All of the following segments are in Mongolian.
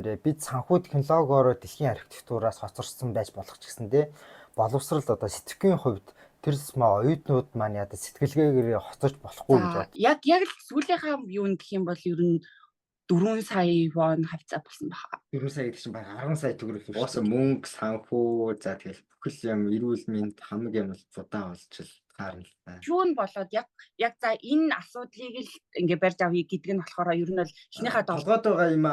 Бид санхүү технологиороо дэлхийн архитектураас хоцорсон байж болох ч гэсэндээ боловсрал одоо сэтгэхийн хувьд тэр оюутнууд маань сэтгэлгээгээр хоцорч болохгүй гэж бод. Яг л сүүлийнхаа юунд гэх юм бол ер нь 4 сая вон хавцаа болсон байна. 4 сая гэдэг чинь баг 10 сая төгрөг шүү. Уусаа мөнгө, санхүү, за тэгэл бүхэл юм эрүүл мэнд хамаг юм л удаа болчихл таарна л та. Шүүн болоод яг за энэ асуудлыг л ингээ барьж авъя гэдэг нь болохоор ер нь бол эхнийхээ толгойд байгаа юм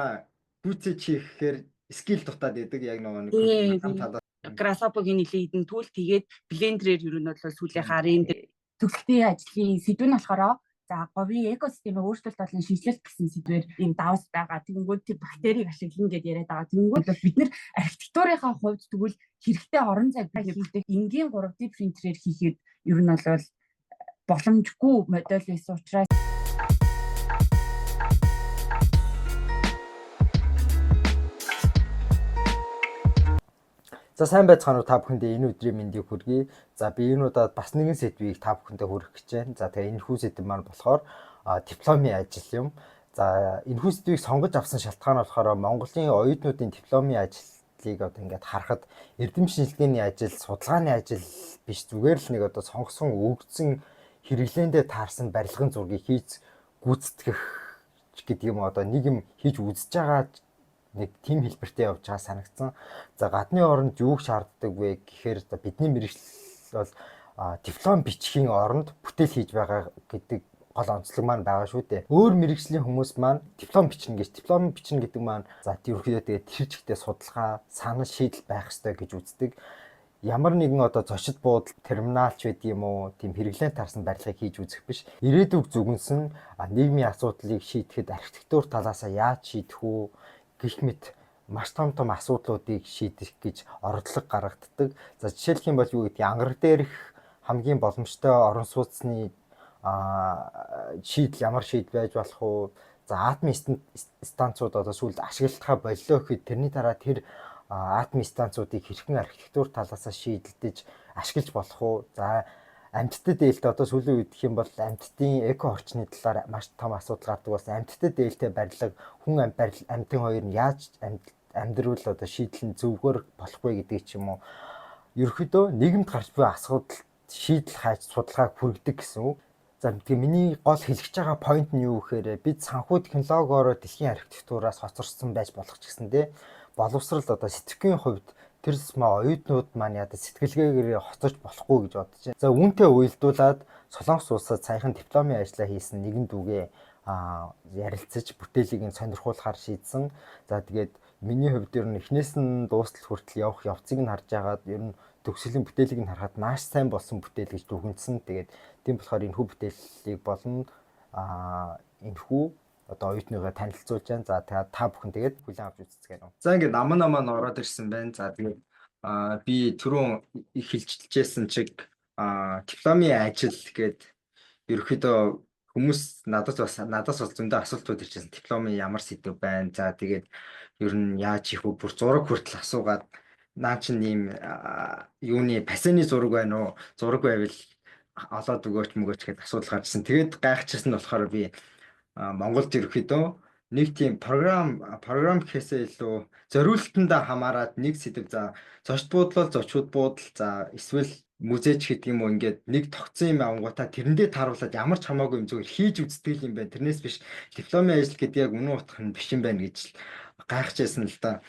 гүйцэж хийхээр скил дутаад идэг яг нэг талаас Grasshopper-гийн нэлээд идэн түүл тэгээд Blender-ээр ер нь бол сүүлийнхаа рендер төгсөлтийн ажлын сэдв нь болохоор за говийн экосистемийн өөрчлөлт болон шинжилэлт гэсэн сэдвээр ийм давс байгаа. Тэгэнгүүт тэр бактерийг ашиглана гэдээ яриад байгаа. Тэгэнгүүт бид нэр архитектурынхаа хувьд тэгвэл хэрэгтэй орон зай хийдэг энгийн 3D принтерээр хийхэд ер нь бол боломжгүй модель байсан учраас За сайн байцгаана уу та бүхэндээ энэ өдрийн мэндийг хүргэе. За би энэ удаад бас нэгэн сэдвийг та бүхэндээ хүргэх гэж байна. За тэгээ энэ хүү сэдв маань болохоор дипломын ажил юм. За энэ хүү сэдвийг сонгож авсан шалтгаан нь болохоор Монголын оюутнуудын дипломын ажлыг одоо ингээд харахад эрдэм шинжилгээний ажил, судалгааны ажил биш зүгээр л нэг одоо сонгосон өгдсөн хэрэглээндээ таарсан барилгын зургийг хийж гүйцэтгэх гэдэг юм одоо нэг юм хийж үзэж байгаа нэг тим хэлбэртэй явж байгаа санагдсан. За гадны оронд юуг шаарддаг вэ гэхээр бидний мэргэжил бол диплом бичгийн оронд бүтээл хийж байгаа гэдэг гол онцлог маань байгаа шүү дээ. Өөр мэргэжлийн хүмүүс маань диплом бичнэ гэдэг маань за тиймэрхүү тэгээд тэр чигтээ судалгаа, санал шийдэл байх ёстой гэж үздэг. Ямар нэгэн одоо зочид буудал терминалч байд юм уу тийм хэрэглээнд таарсан барилгыг хийж үзэх биш. Ирээдүг зүгэнсэн нийгмийн асуудлыг шийдэхэд архитектур талаасаа яаж шийдэх үү гэх мэт маш том асуудлуудыг шийдэх гэж оролдлого гаргаддаг. За жишээлх юм бол юу гэдэг ангар дээрх хамгийн боломжтой орон сууцны шийдэл ямар шийдэл байж болох уу? За атомын станцууд одоо сүүлд ашиглалтаа боллоо гэхэд тэрний дараа тэр атомын станцуудыг хэрхэн архитектур талаасаа шийдэлдэж ашиглаж болох уу? За амьтдад дээлтэй одоо сүүлийн үед гэх юм бол амьтдын эко орчны талаар маш том асуудал гардаг болсон. Амьтдад дээлтэй барилга хүн амьтын хоёр нь яаж амьдруул одоо шийдэл нь зөвгөр болохгүй гэдэг ч юм уу. Ерөнхийдөө нийгэмд гарч буй асуудал шийдэл хайж судалгааг хүргэдэг гэсэн үг. За тэгээ миний гол хэлэх байгаа point нь юу гэхээр бид санхүү технологиороо дэлхийн архитектураас хоцорсон байж болох ч гэсэндээ боловсрал одоо сэтгэхийн хувьд тэр оюутнууд маань сэтгэлгээгээр хоцорч болохгүй гэж бодож байна. За үүнтэй уялдуулаад Солонгос улсад саяхан дипломын ажлаа хийсэн нэгэн дүүгээ ярилцаж бүтээлийг нь сонирхуулахар шийдсэн. За тэгээд миний хувьд ер нь эхнээс нь дуустал хүртэл явах явцыг нь харж байгаад ер нь төгсөлийн бүтээлийг нь харахад маш сайн болсон бүтээл гэж дүгнсэн. Тэгээд тийм болохоор энэхүү бүтээлийг болно энэхүү одоо оюутныгаа танилцуулж байна. За та бүхэн тэгээд хүлээн авч үзцгээе. За ингээд намаа ороод ирсэн байна. За тэгээд би түрүүн их хэлжлэжсэн чиг дипломын ажил гээд ерөөхдөө хүмүүс надаас бол зөндөө асуултууд ирчихсэн. Дипломын ямар сэдв байна? За тэгээд ер нь яаж хийх вэ? Бүр зураг хүртэл асуугаад наа чинь ийм юуны пасаны зураг байна уу? Зураг байвал олоод өгөөч гэдээ асуудал гарчсан. Тэгээд гайхчихсан болохоор би Монголд ерөөхдөө нэг тийм програм гэхээсээ илүү зориулалтандаа хамаарат нэг сэдв за зочд буудлал зочид буудал за эсвэл музейч гэдэг юм уу ингээд нэг тогтсон юм авангуудаа тэрэндээ тааруулаад ямар ч хамаагүй юм зүгээр хийж үздэг юм байна. Тэрнээс биш дипломын ажил гэдэг яг үнэн утга нь биш юм байна гэж гайхажсэн л да.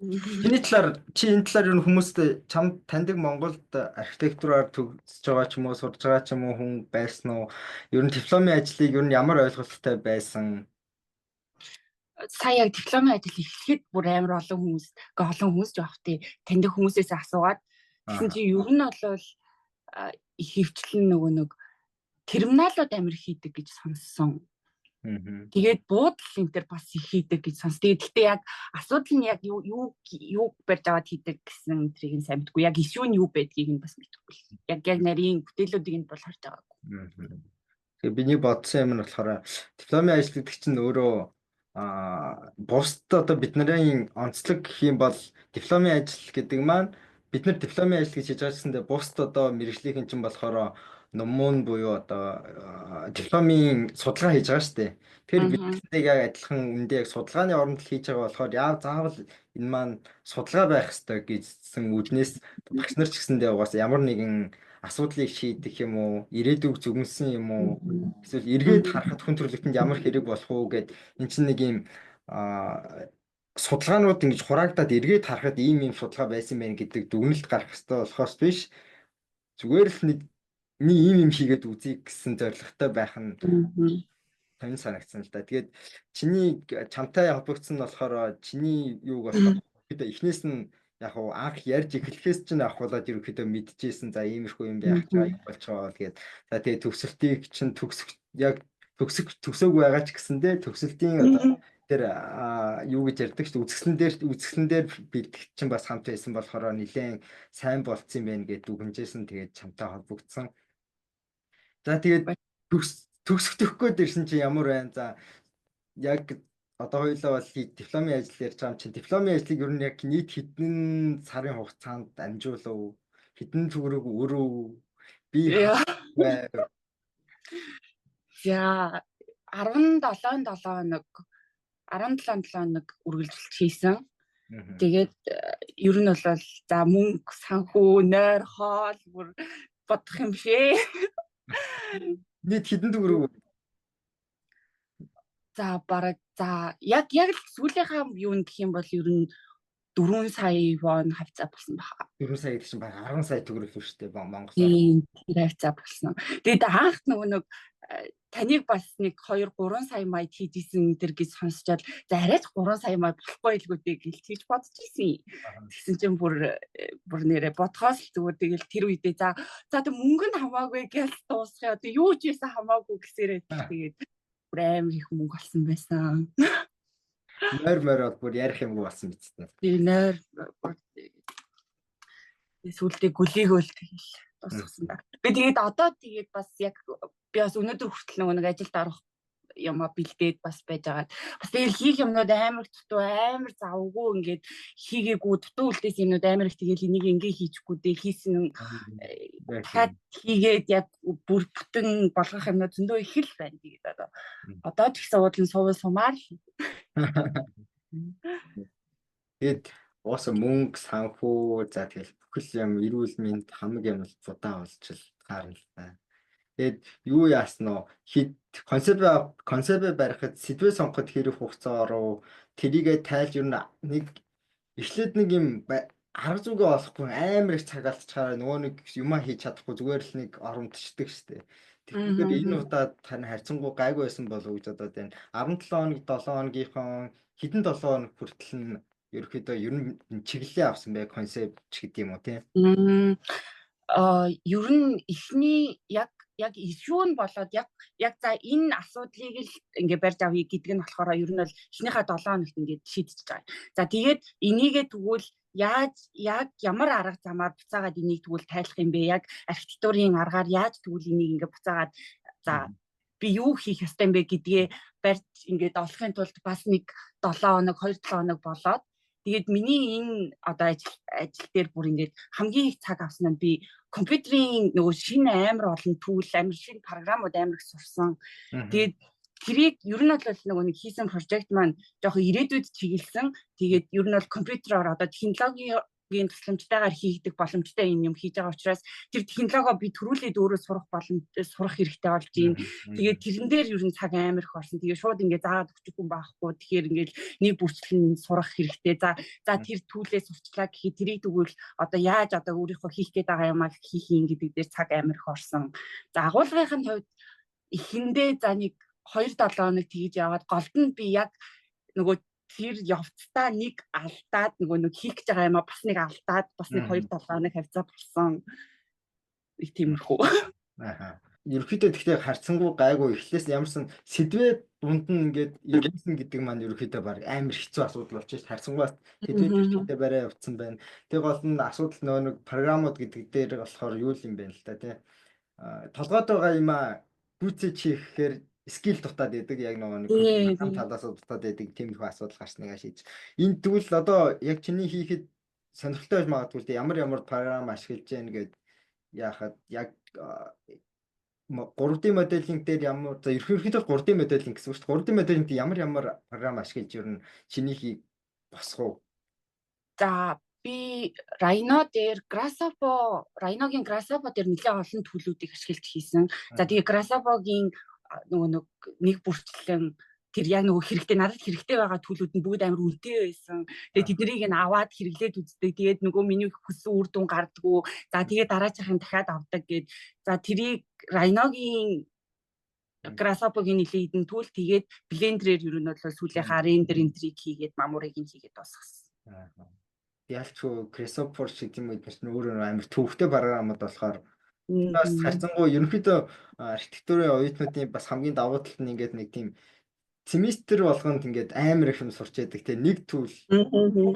Энэ талаар энэ талаар ер нь хүмүүст чамд таньдаг Монголд архитектураар төгсөж байгаа ч юм уу сурж байгаа ч юм уу хүн байсан уу? Ер нь дипломын ажлыг ер нь ямар ойлголттой байсан? Сая яг дипломын ажил эхлэхэд бүр амар олон хүмүүс жоох тий таньдаг хүмүүсээс асуугаад тэгсэн чинь ер нь бол их хөвчлэн нэг терминалууд амар хийдэг гэж сонссон. Тэгээд буудлын энэ бас их хийдэг гэж сонс. Гэхдээ яг асуудал нь яг юу барьж аваад хийдэг гэсэн тэрийг нь сайн мэдгүй. Яг ишүү нь юу байдгийг нь бас мэдгүй. Яг нарийн бүтээлүүдийг нь бол харж байгаагүй. Тэгээ миний бодсон юм нь болохоор дипломын ажил гэдэг чинь өөрөө бусд одоо бидний онцлог гэх юм бол дипломын ажил гэдэг маань бид нар дипломын ажил гэж хийж байгаа гэсэндээ бусд одоо мэргэжлийн чинь болохоор номон буюу одоо дипломын судалгаа хийж байгаа шүү дээ. Тэгэхээр бид Аа. яг адилхан үндэ яг судалгааны оронд л хийж байгаа болохоор заавал энэ маань судалгаа байх ёстой гэсэн үднээс багш нар ч гэсэндээ угаасаа ямар нэгэн асуудлыг шийдэх юм уу, ирээдүг зүгэнсэн юм уу, эсвэл эргээд харахад хүн төрөлхтөнд ямар хэрэг болох уу гэд эн чинь нэг юм судалгаанууд ингэж хураагдаад эргээд харахад ийм судалгаа байсан байх гэдэг дүгнэлт гарах ёстой болохоос биш зүгээр л нэг ийм хийгээд үзье гэсэн зорилготой байх нь тань санагдсан л да. Тэгээд чиний чамтай холбогдсон нь болохоор чиний юуг болохоор ерөөдөө эхнээс нь яг уу анх ярьж эхлэхээс чинь авахуулаад ерөөдөө мэдчихсэн. За иймэрхүү юм байх чаа юм болж байгаа тэгээд за тэгээд төгсөлтийг чинь яг төгсөөг байгаа ч гэсэндээ төгсөлтийн одоо тэр юу гэж ярьдаг ч үзэсгэлэн дээр бэлтгэж чинь бас хамт байсан болохоор нэлээд сайн болцсон юм байна гэдээ дүгнжсэн. Тэгээд чамтай холбогдсон. За тэгээд төгсөхгүй дэрсэн чи ямар байна? За яг одоо хоёулаа бол дипломын ажил ярьж байгаа юм чинь дипломын ажлыг ер нь яг нийт хэдэн сарын хугацаанд амжуулав? Хэдэн төгрөг өрөв? Би За 17 хоног үргэлжилт хийсэн. Тэгээд ер нь бол за мөнгө, санхүү, нойр, хоол бүр бодох юм шээ. Нийт хэдэн төгрөг? За бараг за яг л сүүлийнхаа юу гэх юм бол ер нь 4 сая вон хавцаа болсон байна. 4 сая гэдэг чинь баг 10 сая төгрөг шүү дээ Монголоор. Тийм хавцаа болсон. Тэгээд анх нэг таныг бас нэг 2-3 сая маяг хийжсэн энэ гэж сонсчоод за арайч 3 сая маяг болохгүй л гүдээ гэлтгийж бодож ирсэн. Тэгсэн чинь бүр нэрээ бодхоос л зүгээр тэгэл тэр үедээ за тэг мөнгө нь хамаагүй гэж дуусгая. Одоо юу ч ийсэн хамаагүй гэсээрээ тэгээд бүр амар их мөнгө олсон байсан. Нойр бол бүр ярих юмгүй болсон биз дээ. Тийм нойр сүултээ гүлийгөөл тэгэл дуусгасан да. Би тэгээд одоо тэгээд бас яг би бас өнөөдөр хүртэл нэг ажилд орох юмаа бэлдээд бас байж байгаа. Бас тэгэл хийх юмнууд амар дутуу амар завгүй ингээд хийгээгүй дутуу үлдээс юмнууд амар их тэгэл энийг ингээ хийчихгүй дээ хийсэн дахиад хийгээд яг бүр бүтэн болгох юмнууд зөндөө их л байна тэгээд одоо ч гэсэн уудлан сумаар л. Тэгээд ууса мөнгө санхүү за тэгэл бүхэл юм эрүүл мэнд хамаг юм л будаа болж л таарна л та. Тэгээд юу яасан нь концепт барихад сэдвээ сонгоход хэрэг хугацаа оров тэрийгэ тайлж ер нь нэг эхлээд нэг юм арга зүгээ олохгүй амар их цаг алдчихаараа нөгөө нэг юмаа хийж чадахгүй зүгээр л нэг оромтчдаг штэ. Тэгэхээр энэ удаад тань харьцангуй гайгүй байсан болов уу гэж бодоод байна. 17 хоног 7 хоногийнхоо хэдэн 7 хоног хүртэл нь ерөөхдөө ер нь чиглэлээ авсан бай концепт ч гэдэг юм уу тийм. Ер нь эхний яг ишүү нь болоод яг за энэ асуудлыг л ингээ барьж авъя гэдэг нь болохоор ер нь бол эхнийхээ 7 хоногт ингээ шийдчихэж байгаа. За тэгээд энийгээ тэгвэл яаж ямар арга замаар буцаагаад энийг тэгвэл тайлах юм бэ? Яг архитектурын аргаар яаж тэгвэл энийг ингээ буцаагаад за би юу хийх ёстой юм бэ гэдгээ барьж ингээд олохын тулд бас нэг 7 хоног 2-7 хоног болоод тэгээд миний энэ одоо ажил дээр бүр ингээд хамгийн их цаг авсан нь би компьютерийн нөгөө шинэ амар олон түүл амар шинэ програмууд амар их сурсан. Тэгээд тэрийг ер нь бол нөгөө нэг хийсэн прожект маань жоохон ирээдүйд чиглэсэн. Тэгээд ер нь бол компьютероор одоо технологийн тусламжтайгаар хийгдэх боломжтой юм хийж байгаа учраас тэр технологио би төрүүлээд өөрөө сурах хэрэгтэй болж байна. Тэгээд тэрэн дээр ер нь цаг амар их орсон. Тэгээд шууд ингээд заагаад өгчих хүн байхгүй. Тэгэхээр ингээд нэг бүрчлэн сурах хэрэгтэй. За тэр түүлээ сурчлаа гэхэд тэрийг тэгвэл одоо яаж одоо өөрийнхөө хийх гээд байгаа юмаа хийх юм гэдэг дээр цаг амар их орсон. За агуулгын хувьд эхэндээ за нэг 2-7 хоног тэгж яваад голд нь би яг нөгөө тэр явцдаа нэг алдаад нөгөө хийх гэж байгаа юм а бас нэг алдаад бас нэг 2-7 хоног хавцаа болсон. Их тиймэрхүү. Ерөнхийдөө тэгтээ харцсангүй гайгүй эхлээс ямарсан сэдвээ дунд нь ингээд ирсэн гэдэг маань ерөнхийдөө баг амар хэцүү асуудал болчих. Харцсангуйс сэдвээ барай явцсан байна. Тэг гол нь асуудал нөгөө нэг програмууд гэдэг дээр болохоор юу юм бэ л та тий. Толгойд байгаа юм а гүйцэж хийхээр скил дутаад байдаг яг нөгөө нэг талаас дутаад байдаг тийм их асуудал гарсныг шийдэж. Энд тэгвэл одоо яг чиний хийхэд сонирхолтой байж магадгүй ямар програм ашиглаж яах гээд яг 3D моделинг дээр ямар за ерөнхийдөө 3D моделинг гэсэн үг шүү дээ. 3D моделингт ямар програм ашиглаж ер нь чиний босох уу? За би Rhino дээр Rhino-гийн Grasshopper дээр нэлээд олон төлөвүүдийг ашиглаж хийсэн. За тэгээ Grasshopper-гийн нөгөө нэг бүрчлэн тэр яг нөгөө хэрэгтэй надад хэрэгтэй байгаа төлөвүүд нь бүгд амар үнэтэй байсан. Тэгээ тэднийг нь аваад хэрэглээд үздэг. Тэгээд нөгөө миний хүссэн үр дүн гардггүй. За тэгээд дараачихын дахиад авдаг гэд. За тэрийг Rhino-гийн Grasshopper-гийн нэлээд идэн түүл тэгээд Blender-ээр ер нь бол сүүлийнхаа рендер энтриг хийгээд мамуурыг нь хийгээд босгосон. Ялчгүй Grasshopper шиг юм бид нар өөрөө амар төвхтэй програмууд болохоор бас харьцангуй ерөнхийдөө архитектурын оюутнуудын бас хамгийн давуу тал нь ингээд нэг тийм семестр болгонд ингээд амар их юм сурч яадаг те нэг түүл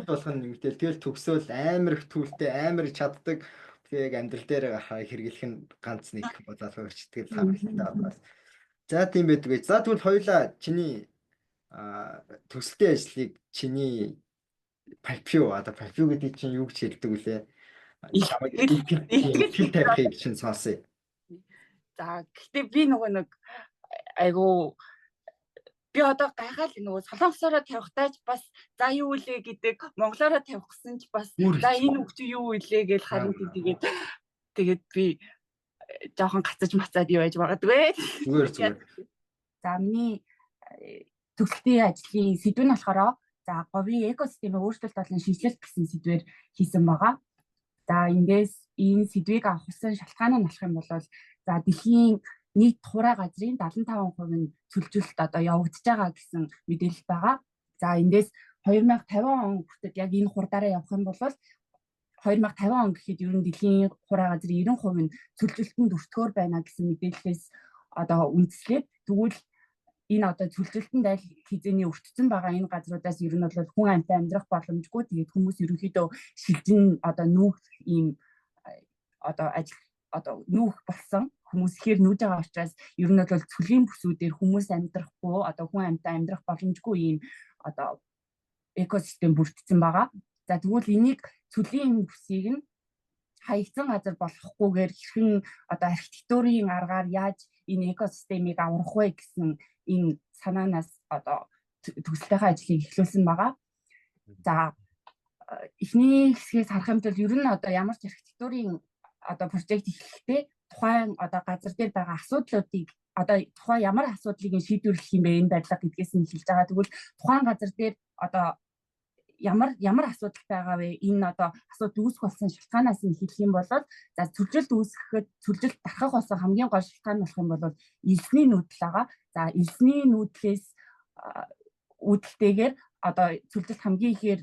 болгоно нэмтэл тэгэл төгсөөл амар их түүлтэй амар их чаддаг тэгээ амьдрал дээр хэрэглэх нь ганц нэг залуу ирчдэг хамаатай бас за тийм байдаг. За тэгвэл хоёулаа чиний төсөлтийн ажлыг чиний Papio гэдэг чинь юу гэж хэлдэг вүлээ? Ихтгэл тавихыг чинь сонсъё. За гэхдээ би нөгөө нэг айгу би одоо гайхал нөгөө солонгосоор тавихтайч бас за юу үлээ гэдэг монголоор тавих гэсэн ч бас за энэ үг чи юу үлээ гэж харин тэгээд би жоохон гацаж мацаад юу байж магадгүй. Зүгээр. За миний төсөлтийн ажлын сэдв нь болохоор за говийн экосистемийн өөрчлөлт болон шинжилэлт гэсэн сэдвээр хийсэн байгаа. За эндээс энэ сэдвийг авах гэсэн шалтгаан нь болох юм бол за дэлхийн нийт хураа газрын 75% нь цөлжилт одоо явагдаж байгаа гэсэн мэдээлэл байгаа. За эндээс 2050 он хүртэл яг энэ хурдаараа явах юм бол 2050 он гэхэд ер нь дэлхийн хураа газрын 90% нь цөлжилтэнд өртгөөр байна гэсэн мэдээллээс одоо үндэслээд тэгвэл энэ одоо цөлжилтэнд аль хизээний өртсөн байгаа энэ газруудаас ер нь бол хүн амьтан амьдрах боломжгүй. Тэгээд хүмүүс ерөнхийдөө шилжин одоо нүүх ийм одоо ажил одоо нүүх болсон хүмүүс ихээр нүүж байгаа учраас ер нь бол цөлийн бүсүүдээр хүмүүс амьдрахгүй одоо хүн амьтан амьдрах боломжгүй ийм одоо экосистем бүрдсэн байгаа. За тэгвэл энийг цөлийн бүсийг нь хаягдсан газар болохгүйгээр хэрхэн одоо архитектурын аргаар яаж энэ экосистемийг аврах вэ гэсэн энэ санаанаас одоо төсөлтийнхаа ажлыг эхлүүлсэн байгаа. За эхний хэсгээс харах юм бол ер нь одоо ямар ч архитектурын одоо прожект эхлэхдээ тухайн одоо газар дээр байгаа асуудлуудыг одоо тухайн ямар асуудлыг шийдвэрлэх юм бэ энэ барилга гэдгээс нь эхэлж байгаа. Тэгвэл тухайн газар дээр одоо ямар асуудал байгаа вэ? Энэ одоо асуудал үүсэх болсон шалтгаанаас нь хэлэх юм бол за цөлжилт үүсгэхэд цөлжилт дарахах болсон хамгийн гол шалтгаан болох юм бол элсний нүүдэл байгаа. За элсний нүүдлээс үүдэлтэйгээр одоо цөлжилт хамгийн ихээр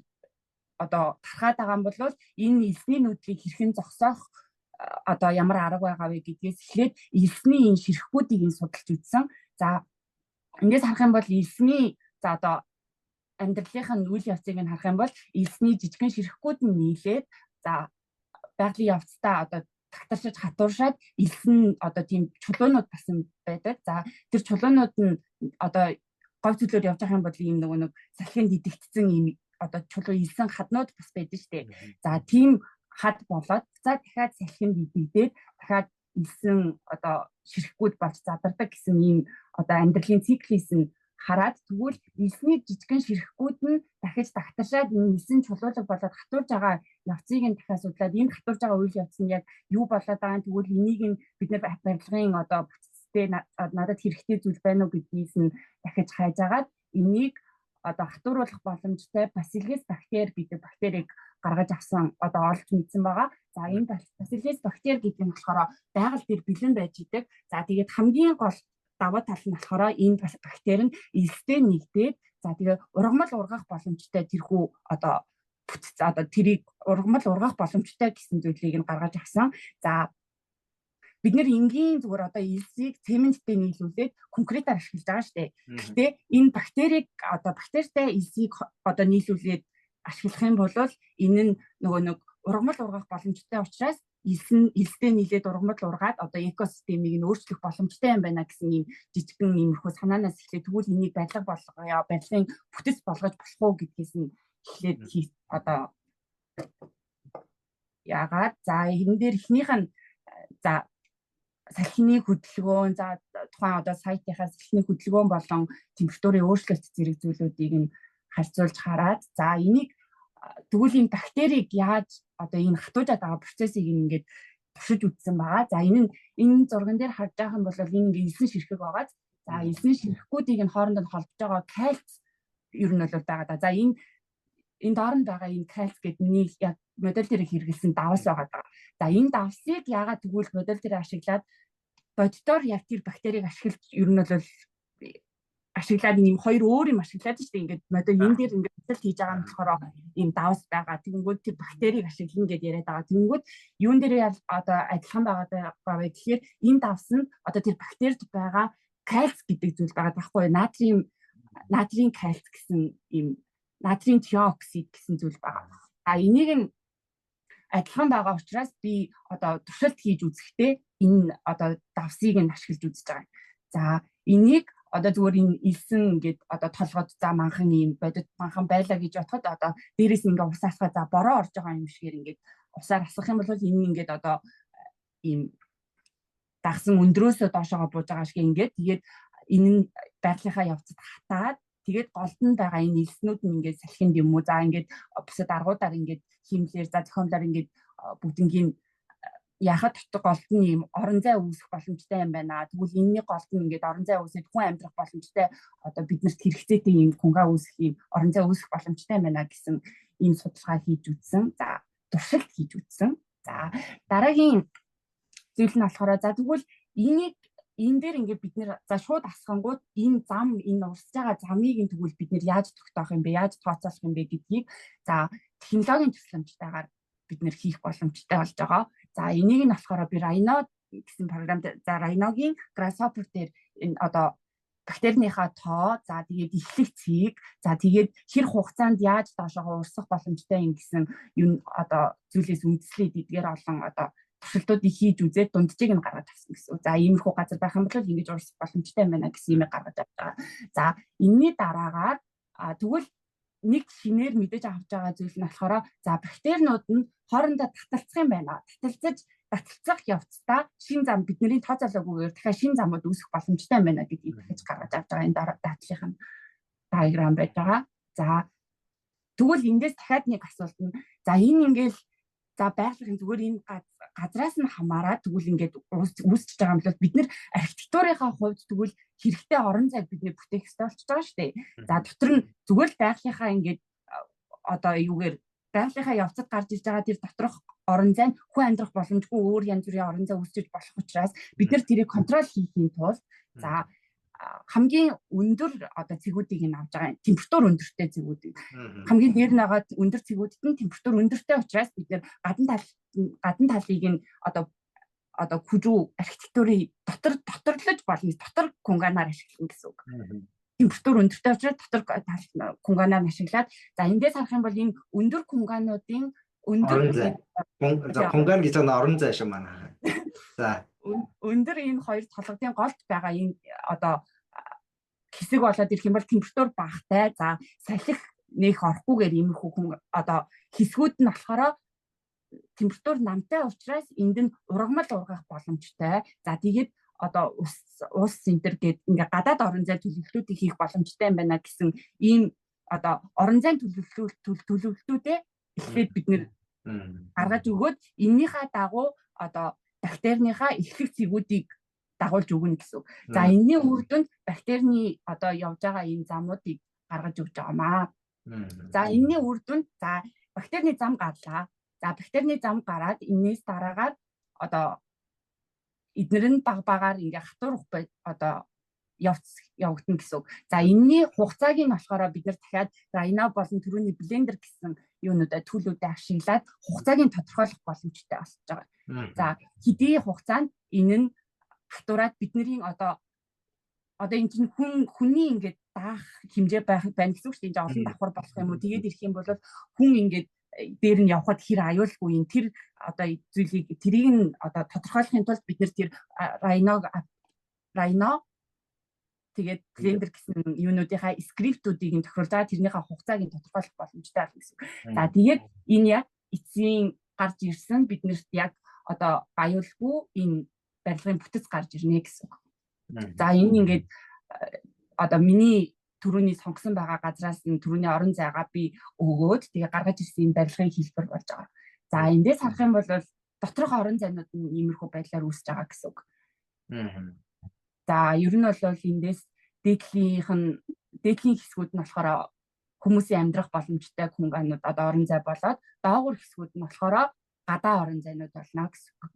одоо тархаад байгаа юм бол энэ элсний нүүдлийг хэрхэн зогсоох одоо ямар арга байгаа вэ гэдгээс эхлээд элсний энэ ширхгүүдийг судалж үзсэн. За эндээс харах юм бол элсний за одоо амьдралын үйл явцыг нь харах юм бол элсний жижигхэн ширхгүүд нь нийлээд за байгалийн явцдаа одоо татаршиж хатууршаад элс нь одоо тийм чулуунууд басан байдаг. За тэр чулуунууд нь одоо говь төлөөр явж байгаа юм бол ийм нэг салхинд дидэгдсэн ийм одоо чулуу элсэн хаднууд бас байдаг шүү дээ. За тийм хад болоод за дахиад салхинд дидэгдээд дахиад элсэн одоо ширхгүүд болж задардаг гэсэн ийм одоо амьдралын циклээс нь хараад тэгвэл элсний жижигхэн ширхгүүд нь дахиж тагтаршаад энэ элсэн чулуулаг болоод хатуурж байгаа явцыг нь дахиад судлаад энэ хатуурж байгаа үйл явц нь яг юу болоод байгаа нь тэгвэл энийг нь бид нэр барилгын одоо бүтцтэй надад хэрэгтэй зүйл байна уу гэдгээс нь дахиж хайж агаад энийг одоо хатууруулах боломжтой бациллус бактери гэдэг бактерийг гаргаж авсан одоо олж мэдсэн байгаа. За энэ бациллус бактери гэдэг нь болохоор байгаль дээр бэлэн байж идэг. За тэгээд хамгийн гол даваа тал нь болохоор энэ бактери нь элстэй нэгдээд за тэгээ ургамал ургах боломжтой тэрхүү одоо бүтц одоо тэрийг ургамал ургах боломжтой гэсэн зүйлийг нь гаргаж авсан. За бид нэр энгийн зүгээр одоо элсийг цементтэй нийлүүлээд конкретаар ашиглаж байгаа шүү дээ. Гэхдээ энэ бактерийг одоо бактеритай элсийг одоо нийлүүлээд ашиглах юм бол энэ нь нөгөө нэг ургамал ургах боломжтой учраас элстэй нийлээд ургамал ургаад одоо экосистемийг нь өөрчлөх боломжтой юм байна гэсэн ийм жижигхэн иймэрхүү санаанаас эхлээд тэгвэл энийг барилга болгоё, барилгын бүтэц болгож болох уу гэдгээс нь эхлээд одоо яагаад за энэ дээр эхнийх нь за салхины хөдөлгөөн за тухайн одоо сайтынхаа салхины хөдөлгөөн болон температурын өөрчлөлт зэрэг зүйлүүдийг нь харьцуулж хараад за энийг тэгвэл энэ бактерийг яаж одоо энэ хатуужаад байгаа процессыг ингээд туршиж үзсэн байгаа. За энэ зурган дээр харж байгаа юм бол энэ ингээд элсэн ширхэг байгаа. За элсэн ширхгүүдийг нь хоорондоо холбож байгаа кальц ер нь бол байгаа. За энэ дооронд байгаа энэ кальц гэдэг миний яг модель дээр хэрэгэлсэн давс байгаа. За энэ давсыг яагаад тэгвэл модель дээр ашиглаад боддоор яг тэр бактерийг ашиглаж ер нь бол ашиглаад ийм хоёр өөр юм ашиглаад шүү дээ. Ингээд модель энэ дээр ингээд модель хийж байгаа нь болохоор ийм давс байгаа. Тэгэнгүүт тэр бактерийг ашиглана гэдээ яриад байгаа. Тэгэнгүүт юун дээр одоо адилхан байгаа вэ гэхээр энэ давс нь одоо тэр бактерид байгаа кальц гэдэг зүйл байгаа байхгүй юу? Натрийн кальц гэсэн ийм натрийн тиоксид гэсэн зүйл байгаа. А энийг нь адилхан байгаа учраас би одоо туршилт хийж үзэхдээ энэ одоо давсыг нь ашиглаж үзэж байгаа. За энийг одоо зүгээр энэ илсэн ингээд одоо толгойд за манхан ийм бодит манхан байлаа гэж бодоход одоо дээрээс нь ингээд ус асгаа за бороо орж байгаа юм шигээр ингээд усаар асах юм бол энэ ингээд одоо ийм дагсан өндрөөсөө доошоо бууж байгаа шиг ингээд тэгээд энэ нь байрлалынхаа явцад хатаад тэгээд голд нь байгаа энэ илснүүд нь ингээд салхинд юм уу за ингээд бусад аргуудаар ингээд химлэр за зохиомлоор ингээд бүгднгийн яхад голд нь ийм орон зай үүсэх боломжтой юм байна. Тэгвэл энэний голд нь ингээд орон зай үүсээд хүн амьдрах боломжтой одоо биднэрт хэрэгцээтэй ийм хүнгаа үүсэх ийм орон зай үүсэх боломжтой юм байна гэсэн ийм судалгаа хийж үзсэн. За туршилт хийж үзсэн. За дараагийн зүйл нь болохоор за тэгвэл энэ дээр ингээд бид нэр за шууд асхангууд энэ зам энэ урсж байгаа замыг нь тэгвэл бид нэр яаж тогтоох юм бэ? Яаж тооцоолох юм бэ гэдгийг за технологийн тусламжтайгаар бид нэр хийх боломжтой болж байгаа. За энийг нь болохоор би Rhino гэсэн програмд за Rhino-гийн Grasshopper дээр энэ одоо бактерийнхаа тоо за тэгээд эхлэх цэг за тэгээд хэр хугацаанд яаж доошоо урсах боломжтой юм гэсэн юм одоо зүйлээс үндэслээд эдгээр олон одоо туршилтуудыг хийж үзээд дунджийг нь гаргаж авсан гэсэн. За иймэрхүү газар байх юм бол ингэж урсах боломжтой юм байна гэсэн юмыг гаргаж авч байгаа. За энэний дараагаар тэгвэл нэг шинээр мэдээж авч байгаа зүйл нь болохоор за бактериуд нь хоорондоо таталцах юм байна. Таталцах явцдаа шин зам бидний тооцоолоогүйгээр дахиад шин замууд үүсэх боломжтой юм байна гэдгийг дахиж гаргаж авч байгаа. Энэ даатлынх нь диаграм байж байгаа. За тэгвэл эндээс дахиад нэг асуулт нь за энэ ингээл за байгалийн зүгээр энэ газраас нь хамаараа тэгвэл ингээд үүсчихэж байгаа юм бол бид нэр архитектурынхаа хувьд тэгвэл хэрэгтэй орон зайг бид нэр бүтээх хэрэгтэй болчихж байгаа шүү дээ. За дотор нь зүгээр л байгалийнхаа ингээд одоо юугээр байгалийнхаа явцад гарч ирж байгаа тэр доторх орон зай нь хүн амьдрах боломжгүй өөр янз бүрийн орон зай үүсгэж болох учраас бид нэр тэрийг контрол хийхийн тулд за хамгийн өндөр одоо цэгүүдийг нь авч байгаа температур өндөртэй цэгүүдийг хамгийн дээр нь байгаа өндөр цэгүүдэд нь температур өндөртэй учраас бид нэр гадна талыг нь одоо хүжүү архитектурын доторлож болно дотор кунганаар ашиглана гэсэн үг. Температур өндөртэй учраас дотор кунганаар ашиглаад за эндээс харах юм бол энэ өндөр кунгануудын өндөр кунган гэж нэг орон зай шиг манай. За өндөр энэ хоёр толгодын голд байгаа энэ одоо хэсэг болоод ирэх юм бол температур багтай. За салхих нэх орохгүйгээр иймэрхүү хүн одоо хэсгүүд нь болохоор температур намтай учраас энд нь ургамал ургах боломжтой. За тэгээд одоо ус центр гэдэг ингээ гадаад орон зай төлөвлөлтүүдийг хийх боломжтой юм байна гэсэн ийм одоо орон зайн төлөвлөлтүүдээ эхлээд бид нэр гаргаж өгөөд эннийхээ дагуу одоо бактерийнхаа эхлэх цэгүүдийг дагуулж өгнө гэсэн. За энэний үр дүнд бактерийн одоо явж байгаа энэ замуудыг гаргаж өгч байгаамаа. За энэний үр дүнд за бактерийн зам гарлаа. За бактерийн зам гараад энэс дараагаар одоо эднэр нь багаар ингээ хатуур одоо явагдана гэсэн. За энэний хугацааг нь болохоор бид нэр дахиад Rhino болон түрүүний блендер гэсэн юунуудаа төлөвлөдөө ашиглаад хугацааг нь тодорхойлох боломжтой болж байгаа. За хэдий хугацаанд энэ нь хатуураад бидний одоо энэ чинь хүний ингээд даах хэмжээ байна гэсэн үг шүү дээ. Олон давхар болох юм уу? Тэгээд ирэх юм бол хүн ингээд дээр нь явхад хэр аюулгүй юм тэр одоо зүйлийг тэрийг нь одоо тодорхойлохын тулд бид нэр тэр Rhino тэгээд блендер гэсэн юунуудынхаа скриптүүдийг нь тохируулж байгаа тэрнийхээ хугацааг нь тодорхойлох боломжтой байна гэсэн. За тэгээд энэ яг эцсийн гарч ирсэн биднэрт яг одоо аюулгүй энэ барилгын бүтэц гарч ирнэ гэсэн үг. За энэ ингээд одоо миний түрүүний сонгосон байгаа газраас нь түрүүний орон зайгаа би өгөөд тэгээ гаргаж ирсэн энэ барилгын хэлбэр болж байгаа. За эндээс харах юм бол доторх орон зайнууд нь иймэрхүү байдлаар үүсэж байгаа гэсэн үг. За ер нь бол эндээс дээдлийн хэсгүүд нь болохоор хүмүүсийн амьдрах боломжтой хөнгөнүүд одоо орон зай болоод доогуур хэсгүүд нь болохоор гадаа орон зайнууд болно гэсэн үг.